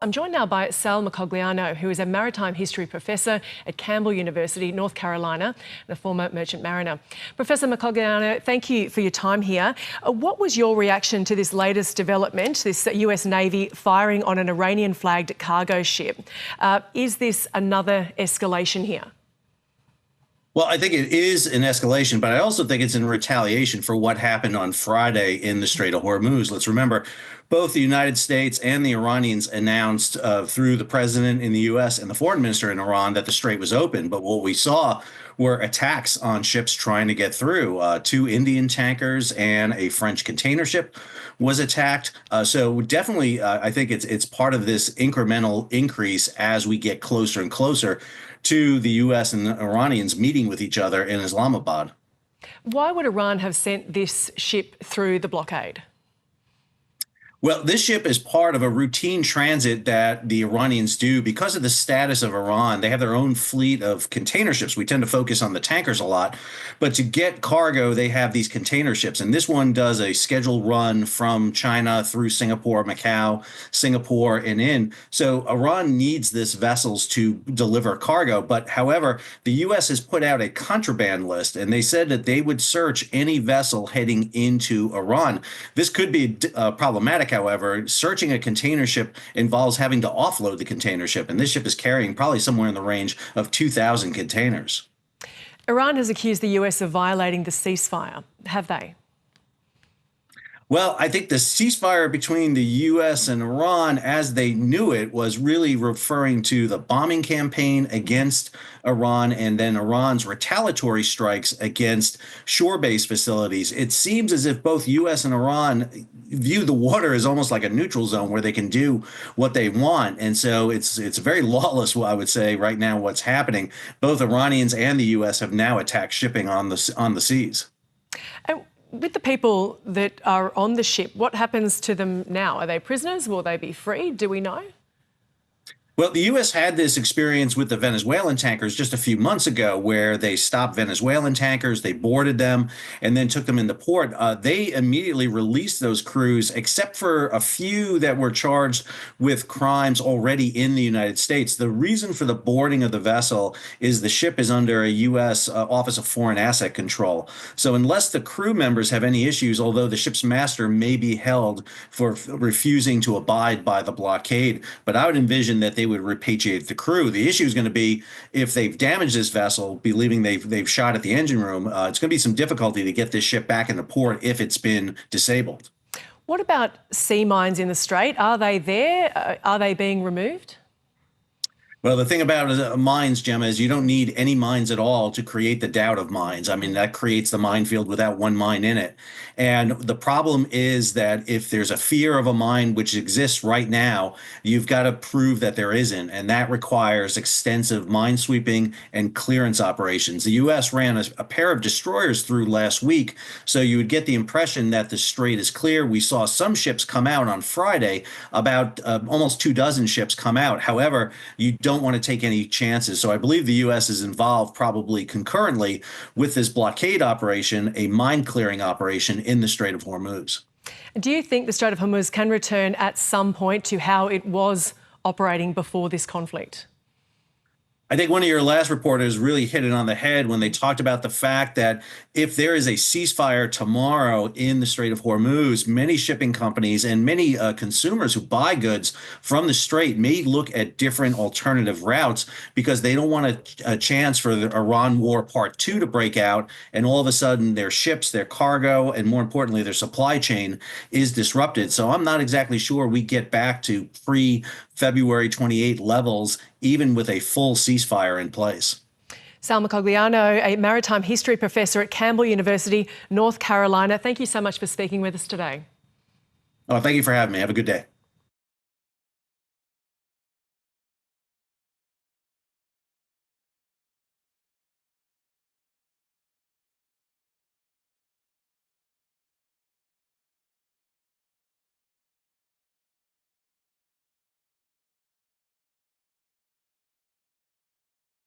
I'm joined now by Sal Mercoliagno, who is a maritime history professor at Campbell University, North Carolina, and a former merchant mariner. Professor Mercoliagno, thank you for your time here. What was your reaction to this latest development, this US Navy firing on an Iranian-flagged cargo ship? Is this another escalation here? Well, I think it is an escalation, but I also think it's in retaliation for what happened on Friday in the Strait of Hormuz. Let's remember, both the United States and the Iranians announced through the president in the U.S. and the foreign minister in Iran that the strait was open. But what we saw were attacks on ships trying to get through. Two Indian tankers and a French container ship was attacked. So definitely, I think it's part of this incremental increase as we get closer and closer to the U.S. and the Iranians meeting with each other in Islamabad. Why would Iran have sent this ship through the blockade? Well, this ship is part of a routine transit that the Iranians do because of the status of Iran. They have their own fleet of container ships. We tend to focus on the tankers a lot, but to get cargo, they have these container ships. And this one does a scheduled run from China through Singapore, Macau, Singapore, and in. So Iran needs this vessels to deliver cargo. But however, the U.S. has put out a contraband list, and they said that they would search any vessel heading into Iran. This could be problematic. However, searching a container ship involves having to offload the container ship, and this ship is carrying probably somewhere in the range of 2,000 containers. Iran has accused the US of violating the ceasefire. Have they? Well, I think the ceasefire between the U.S. and Iran, as they knew it, was really referring to the bombing campaign against Iran and then Iran's retaliatory strikes against shore-based facilities. It seems as if both U.S. and Iran view the water as almost like a neutral zone where they can do what they want. And so it's very lawless, I would say, right now what's happening. Both Iranians and the U.S. have now attacked shipping on the seas. With the people that are on the ship, what happens to them now? Are they prisoners? Will they be freed? Do we know? Well, the U.S. had this experience with the Venezuelan tankers just a few months ago where they stopped Venezuelan tankers, they boarded them, and then took them into port. They immediately released those crews, except for a few that were charged with crimes already in the United States. The reason for the boarding of the vessel is the ship is under a U.S. Office of Foreign Asset Control. So unless the crew members have any issues, although the ship's master may be held for refusing to abide by the blockade, but I would envision that they would repatriate the crew. The issue is going to be if they've damaged this vessel, believing they've shot at the engine room. It's going to be some difficulty to get this ship back into port if it's been disabled. What about sea mines in the Strait? Are they there? Are they being removed? Well, the thing about mines, Gemma, is you don't need any mines at all to create the doubt of mines. I mean, that creates the minefield without one mine in it. And the problem is that if there's a fear of a mine, which exists right now, you've got to prove that there isn't. And that requires extensive mine sweeping and clearance operations. The U.S. ran a pair of destroyers through last week, so you would get the impression that the strait is clear. We saw some ships come out on Friday, about almost 24 ships come out. However, you don't want to take any chances. So I believe the U.S. is involved probably concurrently with this blockade operation, a mine clearing operation in the Strait of Hormuz. Do you think the Strait of Hormuz can return at some point to how it was operating before this conflict? I think one of your last reporters really hit it on the head when they talked about the fact that if there is a ceasefire tomorrow in the Strait of Hormuz, many shipping companies and many consumers who buy goods from the Strait may look at different alternative routes because they don't want a chance for the Iran War Part 2 to break out and all of a sudden their ships, their cargo, and more importantly, their supply chain is disrupted. So I'm not exactly sure we get back to pre-February 28 levels, even with a full ceasefire in place. Sal Mercoliagno, a maritime history professor at Campbell University, North Carolina. Thank you so much for speaking with us today. Oh, thank you for having me. Have a good day.